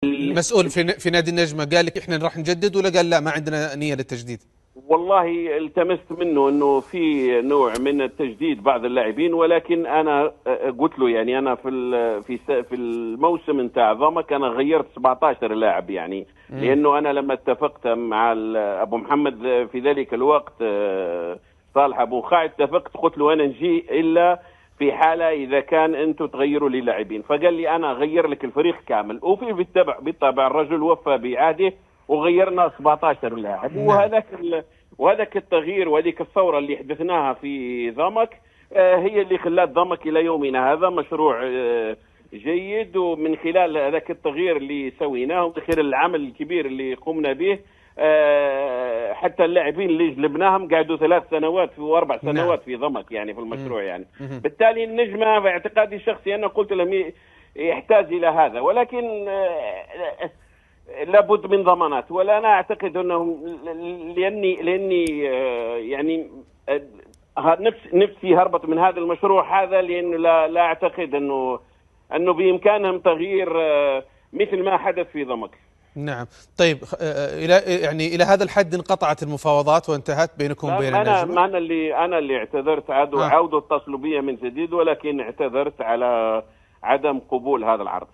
المسؤول في نادي النجمة قال لك احنا راح نجدد، ولا قال لا ما عندنا نية للتجديد؟ والله التمست منه انه في نوع من التجديد بعض اللاعبين، ولكن انا قلت له يعني انا في الموسم نتاع ضمك انا غيرت 17 لاعب يعني. لانه انا لما اتفقت مع ابو محمد في ذلك الوقت صالح ابو خالد، اتفقت قلت له انا نجي الا في حاله اذا كان انتم تغيروا لي لاعبين، فقال لي انا اغير لك الفريق كامل. وفي بالطبع الرجل وفى بعهده وغيرنا 17 لاعب. نعم. وهذاك التغيير وهذيك الثوره اللي حدثناها في ضمك هي اللي خلت ضمك الى يومنا هذا مشروع جيد. ومن خلال هذاك التغيير اللي سويناه ومن خلال العمل الكبير اللي قمنا به حتى اللاعبين اللي جلبناهم قعدوا 3 سنوات و4 سنوات في ضمك يعني في المشروع يعني. بالتالي النجمة باعتقادي الشخصي أنا قلت لهم يحتاج إلى هذا، ولكن لابد من ضمانات. ولا أنا أعتقد أنهم لأني يعني نفسي هربت من هذا المشروع هذا، لأنه لا أعتقد أنه بإمكانهم تغيير مثل ما حدث في ضمك. نعم. طيب إلى هذا الحد انقطعت المفاوضات وانتهت بينكم وبين النجمة؟ أنا اللي اعتذرت، عودوا اتصلوا بي من جديد، ولكن اعتذرت على عدم قبول هذا العرض.